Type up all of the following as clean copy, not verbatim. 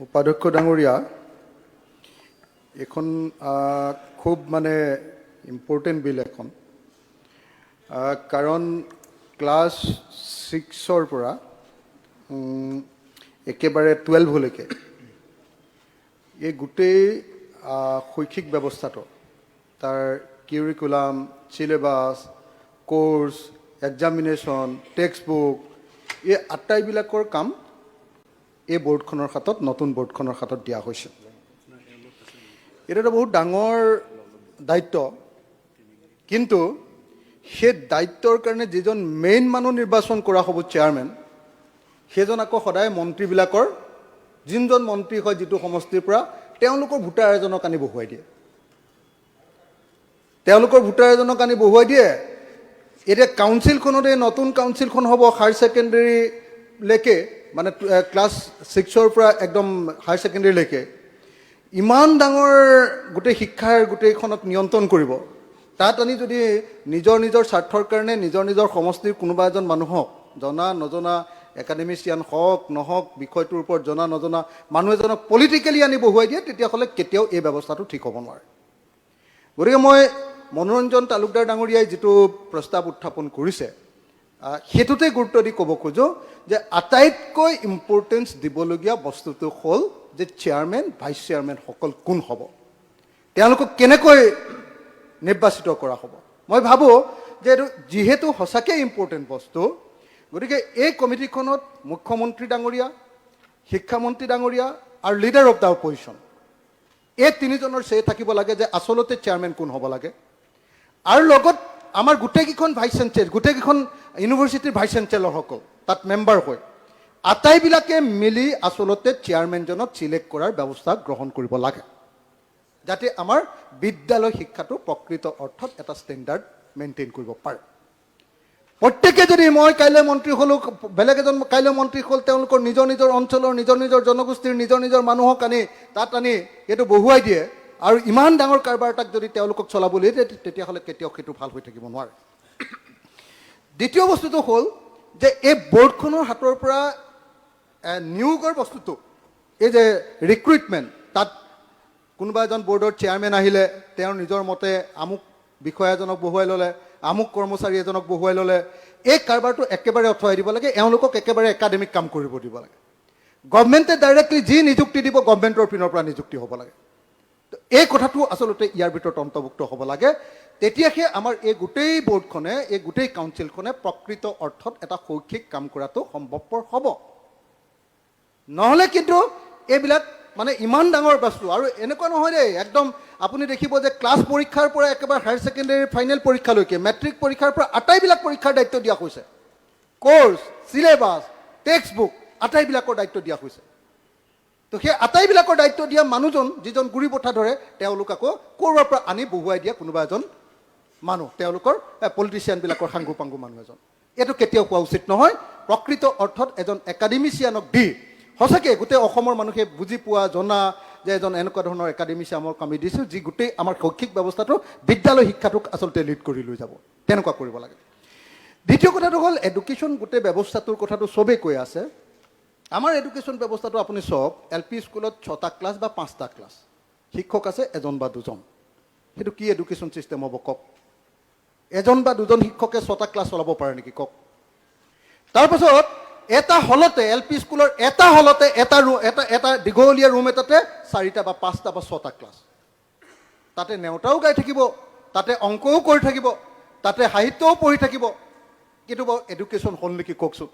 উপাধ্যক্ষ ডাঙৰীয়া, এখন খুব ইম্পৰ্টেণ্ট বিল এখন, কাৰণ ক্লাছ 6-ৰ পৰা একেবাৰে 12লৈকে এই গোটেই শৈক্ষিক ব্যৱস্থাটো, তাৰ curriculum, syllabus, course, examination, text book, এই আটাইবিলাকৰ কাম এই বোৰ্ডখনৰ হাতত, নতুন বোৰ্ডখনৰ হাতত দিয়া হৈছে। এইটো এটা বহুত ডাঙৰ দায়িত্ব, কিন্তু সেই দায়িত্বৰ কাৰণে যিজন মেইন মানুহ নিৰ্বাচন কৰা হ'ব চেয়াৰমেন, সেইজন আকৌ সদায় মন্ত্ৰীবিলাকৰ, যোনজন মন্ত্ৰী হয় যিটো সমষ্টিৰ পৰা, তেওঁলোকৰ ভোটাৰ এজনক আনি বহুৱাই দিয়ে। তেওঁলোকৰ ভোটাৰ এজনক আনি বহুৱাই দিয়ে। এতিয়া কাউন্সিলখনতে, নতুন কাউন্সিলখন হ'ব হায়াৰ ছেকেণ্ডেৰীলৈকে, ক্লাছ 6-ৰ পৰা একদম হায়াৰ ছেকেণ্ডেৰীলৈকে, ইমান ডাঙৰ গোটেই শিক্ষাৰ গোটেইখনক নিয়ন্ত্ৰণ কৰিব। তাত আনি যদি নিজৰ নিজৰ স্বাৰ্থৰ কাৰণে নিজৰ সমষ্টিৰ কোনোবা এজন মানুহক, জনা নজনা একাডেমিচিয়ান হওক নহওক, বিষয়টোৰ ওপৰত জনা নজনা মানুহ এজনক পলিটিকেলি আনি বহুৱাই দিয়ে, তেতিয়াহ'লে কেতিয়াও এই ব্যৱস্থাটো ঠিক হ'ব নোৱাৰে। গতিকে মই মনোৰঞ্জন তালুকদাৰ ডাঙৰীয়াই যিটো প্ৰস্তাৱ উত্থাপন কৰিছে, সেইটোতে গুৰুত্ব দি ক'ব খোজোঁ যে আটাইতকৈ ইম্পৰ্টেঞ্চ দিবলগীয়া বস্তুটো হ'ল যে চেয়াৰমেন, ভাইচ চেয়াৰমেনসকল কোন হ'ব, তেওঁলোকক কেনেকৈ নিৰ্বাচিত কৰা হ'ব। মই ভাবোঁ যে এইটো যিহেতু সঁচাকৈ ইম্পৰ্টেণ্ট বস্তু, গতিকে এই কমিটিখনত মুখ্যমন্ত্ৰী ডাঙৰীয়া, শিক্ষামন্ত্ৰী ডাঙৰীয়া আৰু লিডাৰ অফ দ্য অপজিশ্যন, এই তিনিজনৰ চে থাকিব লাগে যে আচলতে চেয়াৰমেন কোন হ'ব লাগে। আৰু লগত আমাৰ গোটেইকেইখন ভাইচ চেঞ্চেলৰ, গোটেইকেইখন ইউনিভাৰ্চিটিৰ ভাইচ চেঞ্চেলৰসকল তাত মেম্বাৰ হৈ আটাইবিলাকে মিলি আচলতে চেয়াৰমেনজনক চিলেক্ট কৰাৰ ব্যৱস্থা গ্ৰহণ কৰিব লাগে, যাতে আমাৰ বিদ্যালয় শিক্ষাটো প্ৰকৃত অৰ্থত এটা ষ্টেণ্ডাৰ্ড মেইনটেইন কৰিব পাৰে। প্ৰত্যেকে যদি, মই কাইলৈ মন্ত্ৰী হ'লোঁ, বেলেগ এজন কাইলৈ মন্ত্ৰী হ'ল, তেওঁলোকৰ নিজৰ অঞ্চলৰ, নিজৰ জনগোষ্ঠীৰ নিজৰ মানুহক আনি তাত আনি এইটো বহুৱাই দিয়ে, আৰু ইমান ডাঙৰ কাৰবাৰ এটাক যদি তেওঁলোকক চলাবলৈ দিয়ে, তেতিয়াহ'লে কেতিয়াও সেইটো ভাল হৈ থাকিব নোৱাৰে। দ্বিতীয় বস্তুটো হ'ল যে এই বৰ্ডখনৰ হাতৰ পৰা নিয়োগৰ বস্তুটো, এই যে ৰিক্ৰুইটমেণ্ট, তাত কোনোবা এজন বৰ্ডৰ চেয়াৰমেন আহিলে, তেওঁৰ নিজৰ মতে আমুক বিষয়া এজনক বহুৱাই ল'লে, আমুক কৰ্মচাৰী এজনক বহুৱাই ল'লে, এই কাৰবাৰটো একেবাৰে আঁতৰাই দিব লাগে। এওঁলোকক একেবাৰে একাডেমিক কাম কৰিব দিব লাগে। গভমেণ্টে ডাইৰেক্টলি যি নিযুক্তি দিব, গভমেণ্টৰ পিনৰ পৰা নিযুক্তি হ'ব লাগে। এই কথাটো আচলতে ইয়াৰ ভিতৰত অন্তৰ্ভুক্ত হ'ব লাগে। তেতিয়াহে আমাৰ এই গোটেই বৰ্ডখনে, এই গোটেই কাউন্সিলখনে প্ৰকৃত অৰ্থত এটা শৈক্ষিক কাম কৰাটো সম্ভৱপৰ হ'ব। নহ'লে কিন্তু এইবিলাক ইমান ডাঙৰ বস্তু, আৰু এনেকুৱা নহয় দেই, একদম আপুনি দেখিব যে ক্লাছ পৰীক্ষাৰ পৰা একেবাৰে হায়াৰ ছেকেণ্ডেৰীৰ ফাইনেল পৰীক্ষালৈকে, মেট্ৰিক পৰীক্ষাৰ পৰা আটাইবিলাক পৰীক্ষাৰ দায়িত্ব দিয়া হৈছে। কোৰ্ছ, চিলেবাছ, টেক্সট বুক, আটাইবিলাকৰ দায়িত্ব দিয়া হৈছে। তো সেই আটাইবিলাকৰ দায়িত্ব দিয়া মানুহজন, যিজন গুৰি পঠা ধৰে, তেওঁলোক আকৌ ক'ৰবাৰ পৰা আনি বহুৱাই দিয়া কোনোবা এজন মানুহ, তেওঁলোকৰ পলিটিচিয়ানবিলাকৰ সাংগু পাংগু মানুহ এজন। এইটো কেতিয়াও কোৱা উচিত নহয়। প্ৰকৃত অৰ্থত এজন একাডেমিচিয়ানক দি সঁচাকৈ গোটেই অসমৰ মানুহে বুজি পোৱা, জনা যে এজন এনেকুৱা ধৰণৰ একাডেমিচিয়ানক আমি দিছোঁ, যি গোটেই আমাৰ শৈক্ষিক ব্যৱস্থাটো, বিদ্যালয় শিক্ষাটোক আচলতে লিড কৰি লৈ যাব। তেনেকুৱা কৰিব লাগে। দ্বিতীয় কথাটো হ'ল এডুকেশ্যন, গোটেই ব্যৱস্থাটোৰ কথাটো চবেই কৈ আছে। আমাৰ এডুকেশ্যন ব্যৱস্থাটো আপুনি চাওক, LP স্কুলত 6টা ক্লাছ বা 5টা ক্লাছ, শিক্ষক আছে এজন বা দুজন। সেইটো কি এডুকেশ্যন ছিষ্টেম হ'ব কওক? এজন বা দুজন শিক্ষকে 6টা ক্লাছ চলাব পাৰে নেকি কওক? তাৰপাছত এটা হলতে, LP স্কুলৰ এটা হলতে, এটা দীঘলীয়া ৰুম এটাতে 4টা বা 5টা বা 6টা ক্লাছ। তাতে নেওতাও গাই থাকিব, তাতে অংকও কৰি থাকিব, তাতে সাহিত্যও পঢ়ি থাকিব। কিন্তু বাৰু এডুকেশ্যন হ'ল নেকি কওকচোন?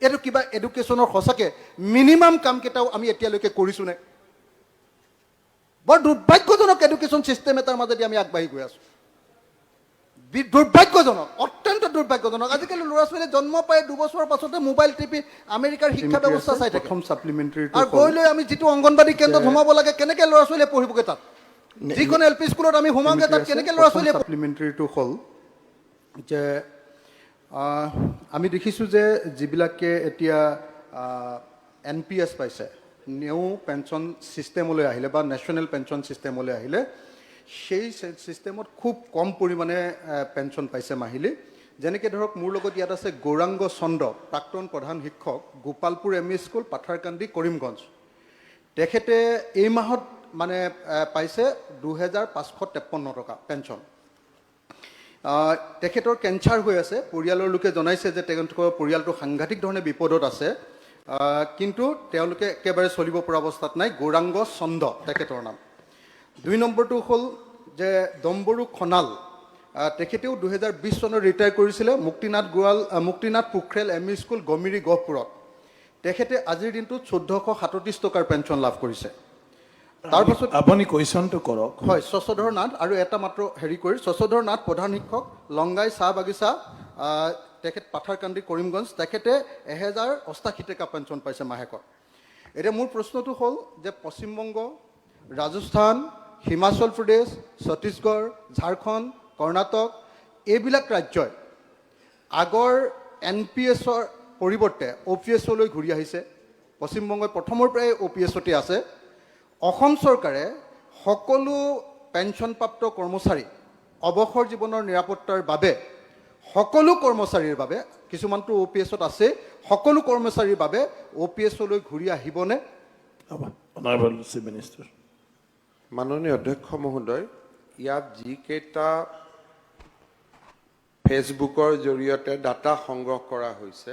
এইটো কিবা এডুকেশ্যনৰ সঁচাকৈ মিনিমাম কামকেইটাও আমি এতিয়ালৈকে কৰিছোঁনে? বৰ দুৰ্ভাগ্যজনক এডুকেশ্যন ছিষ্টেম এটাৰ মাজেদি আমি আগবাঢ়ি গৈ আছোঁ। দুৰ্ভাগ্যজনক, অত্যন্ত দুৰ্ভাগ্যজনক। আজিকালি ল'ৰা ছোৱালীয়ে জন্ম পাই 2 বছৰৰ পাছতে মোবাইল টিপি আমেৰিকাৰ শিক্ষা ব্যৱস্থা চাই থাকে। আৰু গৈ লৈ আমি যিটো অংগনবাদী কেন্দ্ৰত সোমাব লাগে, কেনেকৈ ল'ৰা ছোৱালীয়ে পঢ়িবগৈ তাত? যিখন LP স্কুলত আমি সোমাওঁগৈ, তাত কেনেকৈ ল'ৰা ছোৱালীয়ে? ছাপ্লিমেণ্টাৰীটো হ'ল যে আমি দেখিছোঁ যে যিবিলাকে এতিয়া NPS পাইছে, নিউ পেঞ্চন ছিষ্টেমলৈ আহিলে বা নেশ্যনেল পেঞ্চন ছিষ্টেমলৈ আহিলে, সেই ছিষ্টেমত খুব কম পৰিমাণে পেঞ্চন পাইছে মাহিলী। যেনেকৈ ধৰক মোৰ লগত ইয়াত আছে গৌৰাংগ চন্দ্ৰ, প্ৰাক্তন প্ৰধান শিক্ষক, গোপালপুৰ ME স্কুল, পাথাৰকান্দি, কৰিমগঞ্জ। তেখেতে এই মাহত মানে পাইছে 2,553 টকা পেঞ্চন। তেখেতৰ কেঞ্চাৰ হৈ আছে, পৰিয়ালৰ লোকে জনাইছে যে তেওঁলোকৰ পৰিয়ালটো সাংঘাতিক ধৰণে বিপদত আছে, কিন্তু তেওঁলোকে একেবাৰে চলিব পৰা অৱস্থাত নাই। গৌৰাংগ চন্দ তেখেতৰ নাম। 2 নম্বৰটো হ'ল যে ডম্বৰু খনাল, তেখেতেও 2020 চনত ৰিটায়াৰ কৰিছিলে Muktinath Pokhrel M E school Gomiri গহপুৰত। তেখেতে আজিৰ দিনটোত 1437 টকাৰ পেঞ্চন লাভ কৰিছে। তাৰপাছত আপুনি কুৱেশ্যনটো কৰক। হয়, শশধৰ নাথ আৰু এটা মাত্ৰ হেৰি কৰি শশধৰ নাথ প্ৰধান শিক্ষক, লংগাই চাহ বাগিচা, তেখেত পাথাৰকান্দি কৰিমগঞ্জ। তেখেতে 1080 টকা পেঞ্চন পাইছে মাহেকত। এতিয়া মোৰ প্ৰশ্নটো হ'ল যে পশ্চিমবংগ, ৰাজস্থান, হিমাচল প্ৰদেশ, ছত্তীশগড়, ঝাৰখণ্ড, কৰ্ণাটক এইবিলাক ৰাজ্যই আগৰ NPS-ৰ পৰিৱৰ্তে OPS-লৈ ঘূৰি আহিছে। পশ্চিমবংগই প্ৰথমৰ পৰাই OPS-তে আছে। অসম চৰকাৰে সকলো পেঞ্চনপ্ৰাপ্ত কৰ্মচাৰী অৱসৰ জীৱনৰ নিৰাপত্তাৰ বাবে সকলো কৰ্মচাৰীৰ বাবে, কিছুমানটো OPS-ত আছে, সকলো কৰ্মচাৰীৰ বাবে OPS-লৈ ঘূৰি আহিবনে? Honourable chief minister. মাননীয় অধ্যক্ষ মহোদয়, ইয়াত যিকেইটা ফেচবুকৰ জৰিয়তে ডাটা সংগ্ৰহ কৰা হৈছে,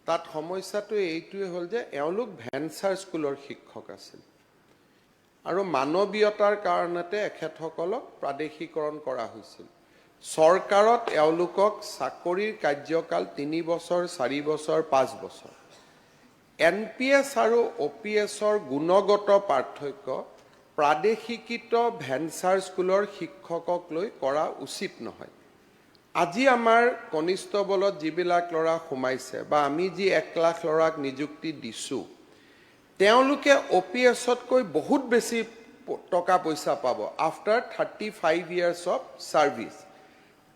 তাত সমস্যাটো এইটোৱে হ'ল যে এওঁলোক ভেঞ্চাৰ স্কুলৰ শিক্ষক আছিল আৰু মানৱীয়তাৰ কাৰণতে এখেতসকলক প্ৰাদেশিকৰণ কৰা হৈছিল। চৰকাৰত এওঁলোকক চাকৰিৰ কাৰ্যকাল 3 বছৰ, 4 বছৰ, 5 বছৰ। NPS আৰু OPS-ৰ গুণগত পাৰ্থক্য প্ৰাদেশিকৃত ভেঞ্চাৰ স্কুলৰ শিক্ষকক লৈ কৰা উচিত নহয়। আজি আমাৰ কনিষ্টবলত যিবিলাক ল'ৰা সোমাইছে বা আমি যি 1 লাখ ল'ৰাক নিযুক্তি দিছোঁ, তেওঁলোকে OPS-তকৈ বহুত বেছি টকা পইচা পাব আফটাৰ 35 years অফ ছাৰ্ভিচ।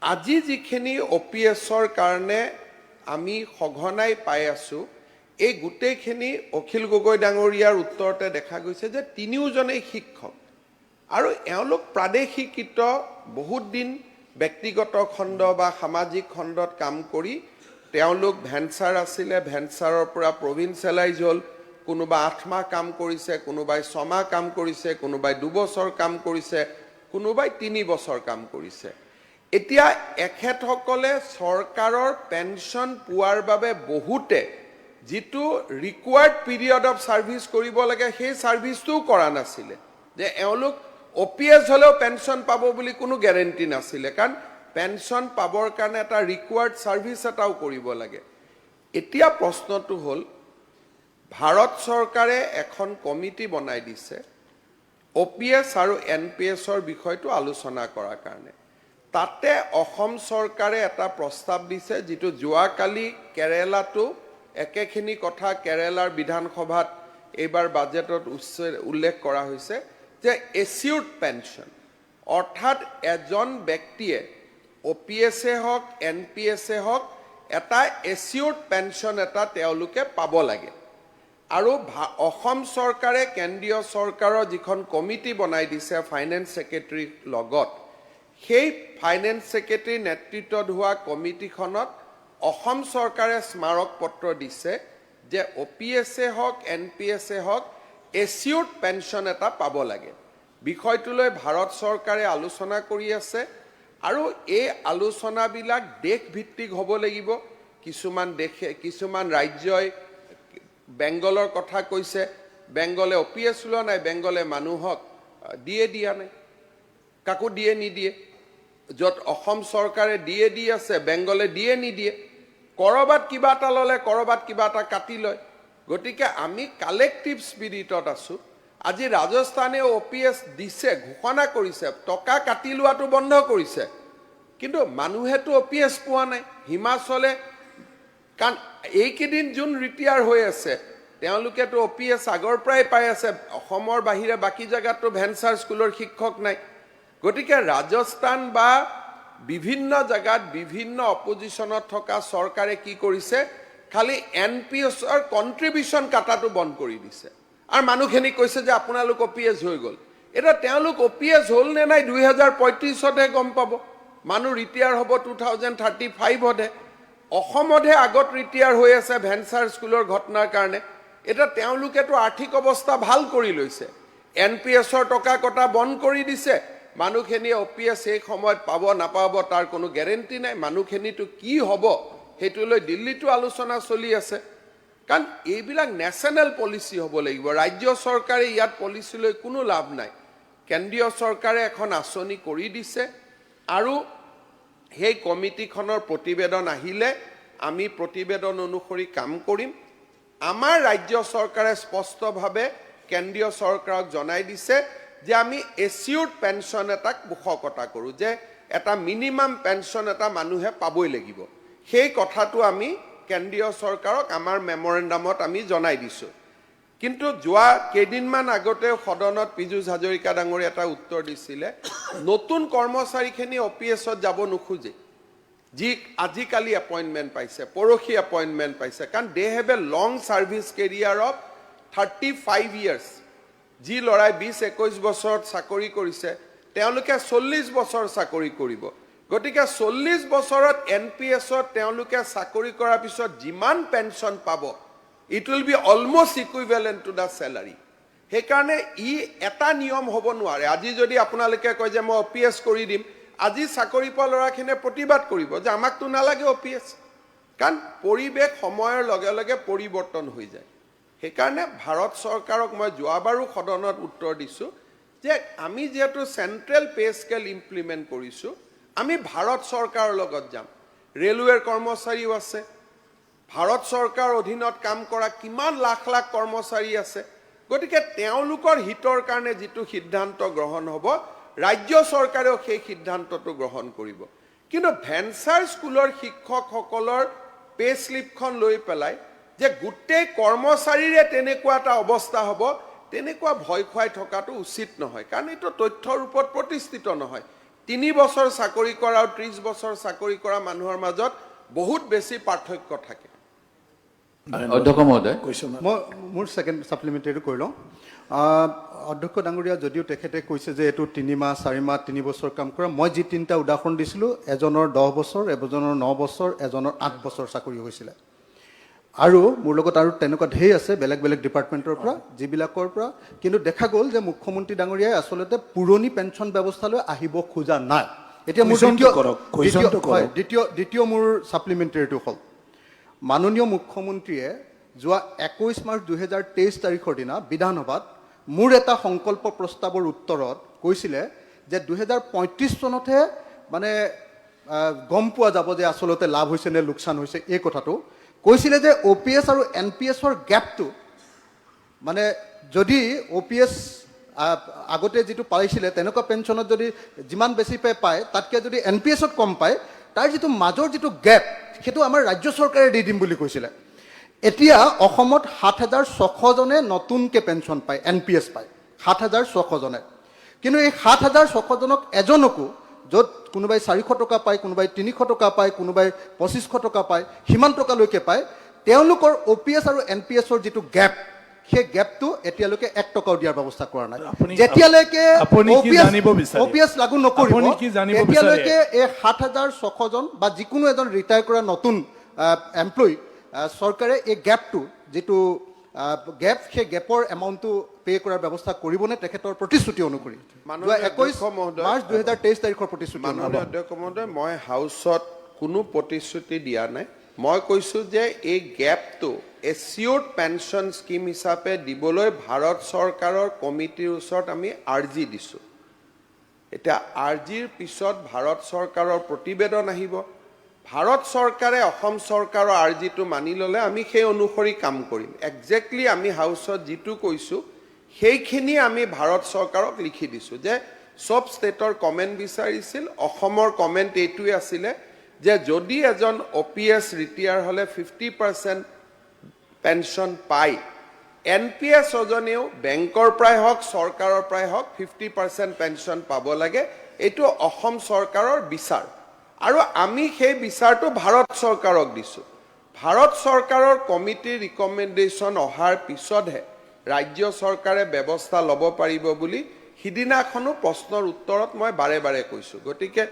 আজি যিখিনি OPS-ৰ কাৰণে আমি সঘনাই পাই আছোঁ, এই গোটেইখিনি অখিল গগৈ ডাঙৰীয়াৰ উত্তৰতে দেখা গৈছে যে তিনিওজনেই শিক্ষক আৰু এওঁলোক প্ৰাদেশিকৃত বহুত দিন ব্যক্তিগত খণ্ড বা সামাজিক খণ্ডত কাম কৰি তেওঁলোক ভেঞ্চাৰ আছিলে, ভেঞ্চাৰৰ পৰা প্ৰভিন্সিয়েলাইজ হ'ল, কোনোবা 8 মাহ কাম কৰিছে, কোনোবাই 6 মাহ কাম কৰিছে, কোনোবাই 2 বছৰ কাম কৰিছে, কোনোবাই 3 বছৰ কাম কৰিছে। এতিয়া এখেতসকলে চৰকাৰৰ পেঞ্চন পোৱাৰ বাবে বহুতে যিটো ৰিকুৱাৰ্ড পিৰিয়ড অফ ছাৰ্ভিচ কৰিব লাগে সেই ছাৰ্ভিচটোও কৰা নাছিলে। যে এওঁলোক OPS হ'লেও পেঞ্চন পাব বুলি কোনো গেৰেণ্টি নাছিলে, কাৰণ পেঞ্চন পাবৰ কাৰণে এটা ৰিকুৱাৰ্ড ছাৰ্ভিচ এটাও কৰিব লাগে। এতিয়া প্ৰশ্নটো হ'ল, ভাৰত চৰকাৰে এখন কমিটি বনাই দিছে OPS আৰু NPS-ৰ বিষয়টো আলোচনা কৰাৰ কাৰণে। তাতে অসম চৰকাৰে এটা প্ৰস্তাৱ দিছে, যিটো যোৱাকালি কেৰেলাটো একেখিনি কথা কেৰেলাৰ বিধানসভাত এইবাৰ বাজেটত উল্লেখ কৰা হৈছে যে এচিউৰ্ড পেঞ্চন, অৰ্থাৎ এজন ব্যক্তিয়ে OPS-এ হওক NPS-এ হওক এটা এচিউৰ্ড পেঞ্চন এটা তেওঁলোকে পাব লাগে। আৰু অসম চৰকাৰে কেন্দ্ৰীয় চৰকাৰৰ যিখন কমিটি বনাই দিছে ফাইনেন্স ছেক্ৰেটাৰীৰ লগত, সেই ফাইনেন্স ছেক্ৰেটাৰীৰ নেতৃত্বত হোৱা কমিটিখনত অসম চৰকাৰে স্মাৰক পত্ৰ দিছে যে OPS-এ হওক NPS-এ হওক এচিউৰ্ড পেঞ্চন এটা পাব লাগে। বিষয়টোলৈ ভাৰত চৰকাৰে আলোচনা কৰি আছে আৰু এই আলোচনাবিলাক দেশভিত্তিক হ'ব লাগিব। কিছুমান ৰাজ্যই বেংগলৰ কথা কৈছে, বেংগলে OPS লোৱা নাই, বেংগলে মানুহক দিয়া নাই, কাকো নিদিয়ে। য'ত অসম চৰকাৰে দি আছে, বেংগলে নিদিয়ে। কৰবাত কিবা এটা ল'লে, কৰবাত কিবা এটা কাটি লয়। গতিকে আমি কালেক্টিভ স্পিৰিটত আছোঁ। আজি ৰাজস্থানে OPS দিছে, ঘোষণা কৰিছে, টকা কাটি লোৱাটো বন্ধ কৰিছে, কিন্তু মানুহেতো OPS পোৱা নাই। হিমাচলে, কাৰণ এইকেইদিন যোন ৰিটায়াৰ হৈ আছে তেওঁলোকেতো OPS আগৰ পৰাই পাই আছে। অসমৰ বাহিৰে বাকী জেগাতো ভেঞ্চাৰ স্কুলৰ শিক্ষক নাই। গতিকে ৰাজস্থান বা বিভিন্ন জেগাত বিভিন্ন অপজিশ্যনত থকা চৰকাৰে কি কৰিছে, খালি NPS-ৰ কণ্ট্ৰিবিউশ্যন কাটাটো বন্ধ কৰি দিছে আৰু মানুহখিনি কৈছে যে আপোনালোক OPS হৈ গ'ল। এতিয়া তেওঁলোক OPS হ'ল নে নাই 2035-তহে গম পাব। মানুহ ৰিটায়াৰ হ'ব 2035-তহে। অসমতহে আগত ৰিটায়াৰ হৈ আছে ভেঞ্চাৰ স্কুলৰ ঘটনাৰ কাৰণে। এটা তেওঁলোকেতো আৰ্থিক অৱস্থা ভাল কৰি লৈছে, NPSৰ টকা কটা বন্ধ কৰি দিছে, মানুহখিনিয়ে OPS সেই সময়ত পাব নাপাব তাৰ কোনো গেৰেণ্টি নাই, মানুহখিনিতো কি হ'ব সেইটো লৈ দিল্লীতো আলোচনা চলি আছে। কাৰণ এইবিলাক নেশ্যনেল পলিচি হ'ব লাগিব, ৰাজ্য চৰকাৰে ইয়াত পলিচি লৈ কোনো লাভ নাই। কেন্দ্ৰীয় চৰকাৰে এখন আঁচনি কৰি দিছে আৰু সেই কমিটিখনৰ প্ৰতিবেদন আহিলে আমি প্ৰতিবেদন অনুসৰি কাম কৰিম। আমাৰ ৰাজ্য চৰকাৰে স্পষ্টভাৱে কেন্দ্ৰীয় চৰকাৰক জনাই দিছে যে আমি এচিউৰ্ড পেঞ্চন এটাক পোষকতা কৰোঁ, যে এটা মিনিমাম পেঞ্চন এটা মানুহে পাবই লাগিব। সেই কথাটো আমি কেন্দ্ৰীয় চৰকাৰক আমাৰ মেমৰেণ্ডামত আমি জনাই দিছোঁ। কিন্তু যোৱা কেইদিনমান আগতে সদনত পীযুষ হাজৰিকা ডাঙৰীয়া এটা উত্তৰ দিছিলে, নতুন কৰ্মচাৰীখিনি OPSত যাব নোখোজে, যি আজিকালি এপইণ্টমেণ্ট পাইছে, পৰহি এপইণ্টমেণ্ট পাইছে, কাৰণ they have a long service career of 35 years। যি ল'ৰাই 20-21 বছৰত চাকৰি কৰিছে তেওঁলোকে 40 বছৰ চাকৰি কৰিব। গতিকে 40 বছৰত NPSত তেওঁলোকে চাকৰি কৰাৰ পিছত যিমান পেঞ্চন পাব, it will be almost equivalent to the salary. সেইকাৰণে এটা নিয়ম হ'ব নোৱাৰে। আজি যদি আপোনালোকে কয় যে মই OPS কৰি দিম, আজি চাকৰি পোৱা ল'ৰাখিনিয়ে প্ৰতিবাদ কৰিব যে আমাকতো নালাগে OPS, কাৰণ পৰিৱেশ সময়ৰ লগে লগে পৰিৱৰ্তন হৈ যায়। সেইকাৰণে ভাৰত চৰকাৰক মই যোৱাবাৰো সদনত উত্তৰ দিছোঁ যে আমি যিহেতু চেণ্ট্ৰেল পে স্কেল ইমপ্লিমেণ্ট কৰিছোঁ, আমি ভাৰত চৰকাৰৰ লগত যাম। ৰেলৱেৰ কৰ্মচাৰীও আছে, ভাৰত চৰকাৰৰ অধীনত কাম কৰা কিমান লাখ লাখ কৰ্মচাৰী আছে। গতিকে তেওঁলোকৰ হিতৰ কাৰণে যিটো সিদ্ধান্ত গ্ৰহণ হ'ব, ৰাজ্য চৰকাৰেও সেই সিদ্ধান্তটো গ্ৰহণ কৰিব। কিন্তু ভেঞ্চাৰ স্কুলৰ শিক্ষকসকলৰ পে স্লিপখন লৈ পেলাই যে গোটেই কৰ্মচাৰীৰে তেনেকুৱা এটা অৱস্থা হ'ব, তেনেকুৱা ভয় খুৱাই থকাটো উচিত নহয়, কাৰণ এইটো তথ্যৰ ৰূপত প্ৰতিষ্ঠিত নহয়। 3 বছৰ চাকৰি কৰা আৰু 30 বছৰ চাকৰি কৰা মানুহৰ মাজত বহুত বেছি পাৰ্থক্য থাকে। অধ্যক্ষ মহোদয়, মই মোৰ ছেকেণ্ড ছাপ্লিমেণ্টেৰীটো কৰি লওঁ। অধ্যক্ষ ডাঙৰীয়া যদিও তেখেতে কৈছে যে এইটো 3 মাহ 4 মাহ 3 বছৰ কাম কৰা, মই যি 3টা উদাহৰণ দিছিলোঁ, এজনৰ 10 বছৰ, এজনৰ 9 বছৰ, এজনৰ 8 বছৰ চাকৰি হৈছিলে। আৰু মোৰ লগত আৰু তেনেকুৱা ঢেৰ আছে বেলেগ বেলেগ ডিপাৰ্টমেণ্টৰ পৰা, যিবিলাকৰ পৰা কিন্তু দেখা গ'ল যে মুখ্যমন্ত্ৰী ডাঙৰীয়াই আচলতে পুৰণি পেঞ্চন ব্যৱস্থালৈ আহিব খোজা নাই। এতিয়া মোৰ দ্বিতীয় মোৰ ছাপ্লিমেণ্টেৰীটো হ'ল, মাননীয় মুখ্যমন্ত্ৰীয়ে যোৱা 21 মাৰ্চ 2023 তাৰিখৰ দিনা বিধানসভাত মোৰ এটা সংকল্প প্ৰস্তাৱৰ উত্তৰত কৈছিলে যে 2035 চনতহে মানে গম পোৱা যাব যে আচলতে লাভ হৈছে নে লোকচান হৈছে। এই কথাটো কৈছিলে যে OPS আৰু NPSৰ গেপটো, মানে যদি OPS আগতে যিটো পাইছিলে তেনেকুৱা পেঞ্চনত যদি যিমান বেছি পায় তাতকৈ যদি NPSত কম পায়, তাৰ যিটো মাজৰ যিটো গেপ সেইটো আমাৰ ৰাজ্য চৰকাৰে দি দিম বুলি কৈছিলে। এতিয়া অসমত 7,600জনে নতুনকৈ পেঞ্চন পায়, NPS পায় 7,600জনে। কিন্তু এই 7,600জনক এজনকো, য'ত কোনোবাই 400 টকা পায়, কোনোবাই 300 টকা পায়, কোনোবাই 2500 টকা পায়, সিমান টকালৈকে পায়, তেওঁলোকৰ OPS আৰু NPSৰ যিটো গেপ, সেই গেপটো এতিয়ালৈকে 1 টকাও দিয়াৰ ব্যৱস্থা কৰা নাই। যেতিয়ালৈকে OPS লাগু নকৰিব তেতিয়ালৈকে এই 7,600জন বা যিকোনো এজন ৰিটায়াৰ কৰা নতুন এমপ্লয়ী চৰকাৰে এই গেপটো যিটো গেপ, সেই গেপৰ এমাউণ্টটো পে' কৰাৰ ব্যৱস্থা কৰিবনে তেখেতৰ প্ৰতিশ্ৰুতি অনুসৰি? 21 মাৰ্চ 2023 তাৰিখৰ প্ৰতিশ্ৰুতি। মাননীয় অধ্যক্ষ মহোদয়, মই হাউচত কোনো প্ৰতিশ্ৰুতি দিয়া নাই। মই কৈছোঁ যে এই গেপটো এচিউৰ্ড পেঞ্চন স্কিম হিচাপে দিবলৈ ভাৰত চৰকাৰৰ কমিটিৰ ওচৰত আমি আৰ্জি দিছোঁ। এতিয়া আৰ্জিৰ পিছত ভাৰত চৰকাৰৰ প্ৰতিবেদন আহিব। ভাৰত চৰকাৰে অসম চৰকাৰৰ আৰ্জিটো মানি ল'লে আমি সেই অনুসৰি কাম কৰিম। একজেক্টলি আমি হাউচত যিটো কৈছোঁ সেইখিনি আমি ভাৰত চৰকাৰক লিখি দিছোঁ যে চব ষ্টেটৰ কমেণ্ট বিচাৰিছিল, অসমৰ কমেণ্ট এইটোৱে আছিলে যে যদি এজন OPS ৰিটায়াৰ হ'লে 50% পেঞ্চন পায়, NPS এজনেও বেংকৰ পৰাই হওক চৰকাৰৰ পৰাই হওক 50% পেঞ্চন পাব লাগে। এইটো অসম চৰকাৰৰ বিচাৰ আৰু আমি সেই বিচাৰটো ভাৰত চৰকাৰক দিছোঁ। ভাৰত চৰকাৰৰ কমিটিৰ ৰিকমেণ্ডেশ্যন অহাৰ পিছতহে ৰাজ্য চৰকাৰে ব্যৱস্থা ল'ব পাৰিব বুলি সিদিনাখনো প্ৰশ্নৰ উত্তৰত মই বাৰে বাৰে কৈছোঁ। গতিকে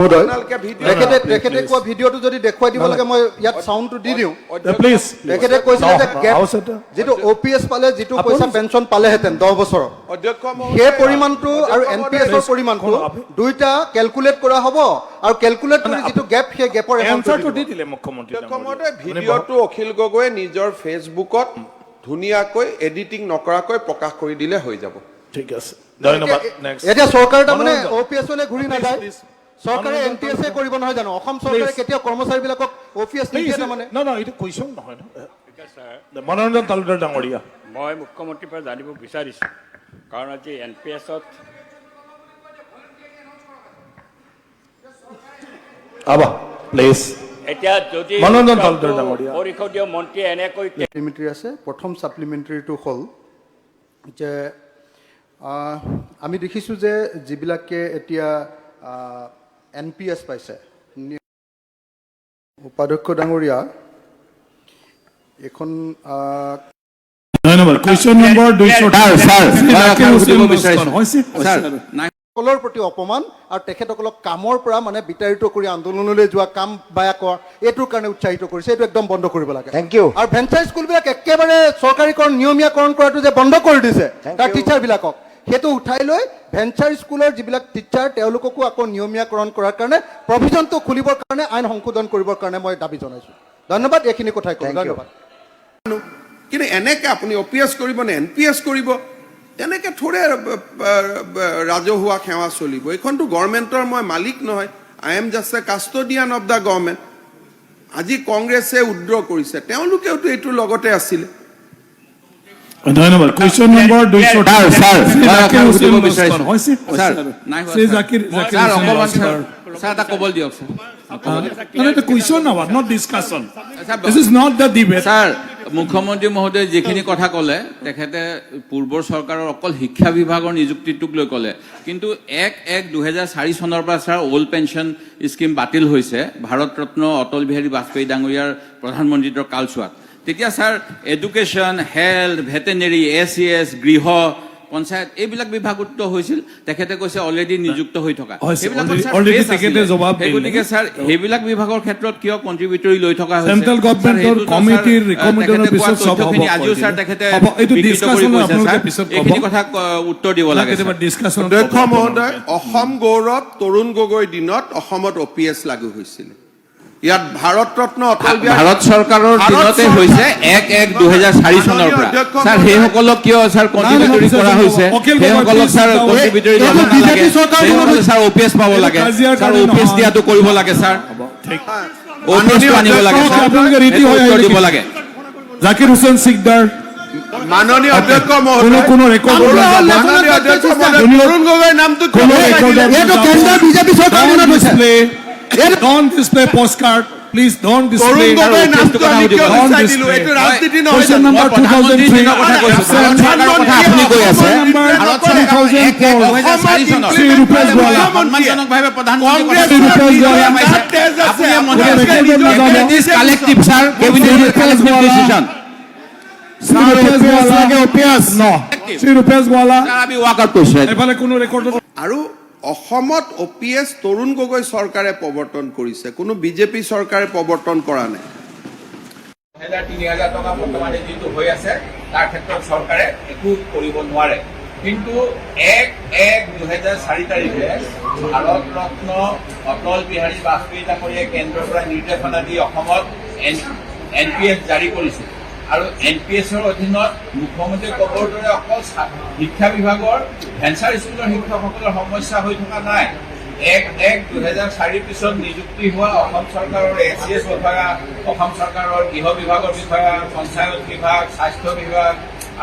মহোদয় আপোনালোকে ভিডিঅ' তেখেতে কোৱা ভিডিঅ'টো যদি দেখুৱাই দিব লাগে মই ইয়াত চাউণ্ডটো দি দিওঁ প্লিজ তেখেতে কৈছিলে যে গেপ হাউচ এটা যিটো OPS পালে যিটো পইচা পেঞ্চন পালেহেঁতেন 10 বছৰত অধ্যক্ষ সেই মহোদয়, পৰিমাণটো আৰু অধ্যক্ষ NPS ৰ মহোদয়, পৰিমাণটো দুইটা কেলকুলেট কৰা হ'ব আৰু কেলকুলেট কৰি যিটো গেপ সেই গেপৰ এনচাৰটো এমাউণ্টটো দি দিলে মুখ্যমন্ত্ৰী অধ্যক্ষ মহোদয়, ভিডিঅ'টো অখিল গগৈয়ে নিজৰ ফেচবুকত ধুনীয়াকৈ এডিটিং নকৰাকৈ প্ৰকাশ কৰি দিলে হৈ যাব। ঠিক আছে ধন্যবাদ নেক্সট এতিয়া চৰকাৰে তাৰমানে মনোৰঞ্জন। OPS লৈ ঘূৰি নাযায় Please, চৰকাৰে মনোৰঞ্জন NTS এ কৰিব নহয় জানো অসম চৰকাৰে কেতিয়াও কৰ্মচাৰীবিলাকক OPS নিদিয়ে তাৰমানে এইটো কুৱেশ্যন নহয় মনোৰঞ্জন তালুকদাৰ ডাঙৰীয়া মই মুখ্যমন্ত্ৰীৰ পৰা জানিব বিচাৰিছোঁ কাৰণ আজি NPS-ত আবা প্লিজ এতিয়া যদি মনোৰঞ্জন তালুকদাৰ ডাঙৰীয়া। পৰিষদীয় মন্ত্ৰীয়ে এনেকৈ ছাপ্লিমেণ্টাৰী আছে প্ৰথম ছাপ্লিমেণ্টাৰীটো হ'ল যে আমি দেখিছোঁ যে যিবিলাকে এতিয়া NPS পাইছে উপাধ্যক্ষ ডাঙৰীয়া এখন ধন্যবাদ কুৱেশ্যন নম্বৰ 200 সকলৰ প্ৰতি অপমান আৰু তেখেতসকলক কামৰ পৰা মানে বিতাড়িত কৰি আন্দোলনলৈ যোৱা কাম বায়া কৰা এইটোৰ কাৰণে উৎসাহিত কৰিছে এইটো একদম বন্ধ কৰিব লাগে Thank you. আৰু ভেঞ্চাৰ স্কুলবিলাক একেবাৰে চৰকাৰীকৰণ নিয়মীয়াকৰণ কৰাটো যে বন্ধ কৰি দিছে তাৰ টিচাৰবিলাকক সেইটো উঠাই লৈ ভেঞ্চাৰ স্কুলৰ যিবিলাক টিচাৰ তেওঁলোককো আকৌ নিয়মীয়াকৰণ কৰাৰ কাৰণে প্ৰভিজনটো খুলিবৰ কাৰণে আইন সংশোধন কৰিবৰ কাৰণে মই দাবী জনাইছোঁ ধন্যবাদ এইখিনি কথাই কওঁ Thank you. ধন্যবাদ কিন্তু এনেকে আপুনি OPS কৰিব নে NPS কৰিব তেনেকে থোৰে ৰাজহুৱা সেৱা চলিব এইখনতো গভৰ্ণমেণ্টৰ মই মালিক নহয় I am just A custodian of the government আজি কংগ্ৰেছে উদ্ৰ কৰিছে তেওঁলোকেওতো এইটোৰ লগতে আছিলে ধন্যবাদ কুৱেশ্যন নম্বৰ 200 স্যাৰ এটা কবল দিয়ক question our not discussion this is not the debate sir মুখ্যমন্ত্ৰী মহোদয়ে যিখিনি কথা ক'লে তেখেতে পূৰ্বৰ চৰকাৰৰ অকল শিক্ষা বিভাগৰ নিযুক্তিটোক লৈ ক'লে কিন্তু 1/1/2004 চনৰ পৰা স্যাৰ অল্ড পেঞ্চন স্কিম বাতিল হৈছে ভাৰত ৰত্ন অটল বিহাৰী বাজপেয়ী ডাঙৰীয়াৰ প্ৰধানমন্ত্ৰীত্বৰ কালচোৱাত তেতিয়া sir education health veterinary SES গৃহ পঞ্চায়ত এইবিলাক বিভাগত হৈছিল তেখেতে কৈছে অলৰেডি নিযুক্ত হৈ থকা already তেখেতে জবাব দিলে। গতিকে স্যাৰ সেইবিলাক বিভাগৰ ক্ষেত্ৰত কিয় কন্ট্ৰিবিউটৰি লৈ থকা হৈছে Central government-ৰ কমিটিৰ recommendation-ৰ পিছত চব হ'ব। আজিও স্যাৰ তেখেতে হ'ব, এইটো বিকৃত কৰি discussion কৈছে, আপোনালোকে স্যাৰ। পিছত ক'ব। এইখিনি কথা উত্তৰ দিব লাগে কেতিয়াবা স্যাৰ। ডিছকাশ্যন অধ্যক্ষ মহোদয় অসম গৌৰৱ তৰুণ গগৈৰ দিনত অসমত OPS লাগু হৈছিল ইয়াত ভাৰত ৰত্ন অটল বিহাৰী ভাৰত চৰকাৰৰ দিনতে হৈছে 1/1/2004 চনৰ পৰা স্যাৰ সেইসকলক কিয় স্যাৰ কন্ট্ৰিবিউটৰি কৰা হৈছে সেইসকলক স্যাৰ কন্ট্ৰিবিউটৰি দিব নালাগে সেইসকলে স্যাৰ OPS পাব লাগে স্যাৰ OPS দিয়াটো কৰিব লাগে স্যাৰ OPS আনিব লাগে স্যাৰ আপোনালোকে ৰীতি হৈ উত্তৰ দিব লাগে জাকিৰ হুছেইন সিকদাৰ মাননীয় অধ্যক্ষ কোনো মহোদয় কোনো ৰেকৰ্ড মাননীয় অধ্যক্ষ মহোদয় তৰুণ গগৈৰ নামটো কিয় এইটো কেন্দ্ৰৰ বিজেপি চৰকাৰৰ দিনত হৈছে don't display postcard please don't Tarun display গগৈৰ নামটো আমি কিয় Don't বিচাৰি display. দিলো এইটো ৰাজনীতি নহয় Question জানো? number প্ৰধানমন্ত্ৰী 2003 দিনৰ কথা কৈছো ভাৰত চৰকাৰৰ কথা আপুনি কৈ আছে ভাৰত চৰকাৰৰ 1/1/2004 চনত শ্ৰী ৰূপেশ গোৱালা সন্মানজনকভাৱে প্ৰধানমন্ত্ৰী কংগ্ৰেছৰ নিজৰ তেজ আছে। Collective sir cabinet decision Shri Rupesh Gowala no Shri Rupesh Gowala আমি ৱাক আউট কৰিছো এফালে কোনো ৰেকৰ্ড আৰু অসমত OPS তৰুণ গগৈ চৰকাৰে প্ৰৱৰ্তন কৰিছে কোনো বিজেপি চৰকাৰে প্ৰৱৰ্তন কৰা নাই 3,000 টকা বৰ্তমানে যিটো হৈ আছে তাৰ ক্ষেত্ৰত চৰকাৰে একো কৰিব নোৱাৰে কিন্তু 1/1/2004 তাৰিখে ভাৰত ৰত্ন অটল বিহাৰী বাজপেয়ী ডাঙৰীয়াই কেন্দ্ৰৰ পৰা নিৰ্দেশনা দি অসমত NPS জাৰি কৰিছিল আৰু NPS-ৰ অধীনত মুখ্যমন্ত্ৰীয়ে ক'বৰ দৰে অকল শিক্ষা বিভাগৰ ভেঞ্চাৰ স্কুলৰ শিক্ষকসকলৰ সমস্যা হৈ থকা নাই 1/1/2004 পিছত নিযুক্তি হোৱা অসম চৰকাৰৰ SES বিষয়া অসম চৰকাৰৰ গৃহ বিভাগৰ বিষয়া পঞ্চায়ত বিভাগ স্বাস্থ্য বিভাগ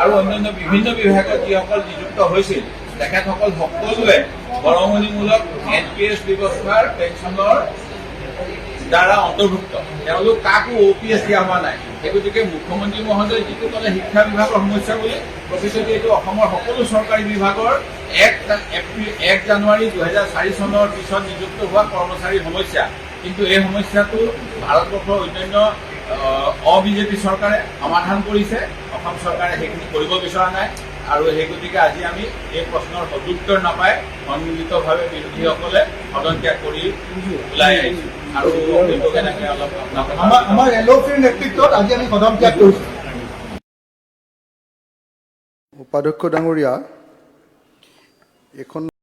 আৰু অন্যান্য বিভিন্ন বিভাগত যিসকল নিযুক্ত হৈছিল তেখেতসকল সকলোৱে বৰঙণিমূলক NPS ব্যৱস্থাৰ পেঞ্চনৰ দ্বাৰা অন্তৰ্ভুক্ত তেওঁলোক কাকো OPS দিয়া হোৱা নাই সেই গতিকে মুখ্যমন্ত্ৰী মহোদয় যিটো ক'লে শিক্ষা বিভাগৰ সমস্যা বুলি প্ৰকৃততে এইটো অসমৰ সকলো চৰকাৰী বিভাগৰ 1 জানুৱাৰী 2004 চনৰ পিছত নিযুক্ত হোৱা কৰ্মচাৰীৰ সমস্যা কিন্তু এই সমস্যাটো ভাৰতবৰ্ষৰ অন্যান্য অ-বিজেপি চৰকাৰে সমাধান কৰিছে অসম চৰকাৰে সেইখিনি কৰিব বিচৰা নাই আৰু সেই গতিকে আজি আমি এই প্ৰশ্নৰ সদুত্তৰ নাপাই সন্মিলিতভাৱে বিৰোধীসকলে সদন ত্যাগ কৰি ওলাই আহিছো আৰু সেইটো কেনেকৈ অলপ আমাৰ এলঅ'পিৰ নেতৃত্বত আজি আমি সদন ত্যাগ কৰিছোঁ। উপাধ্যক্ষ ডাঙৰীয়া, এইখন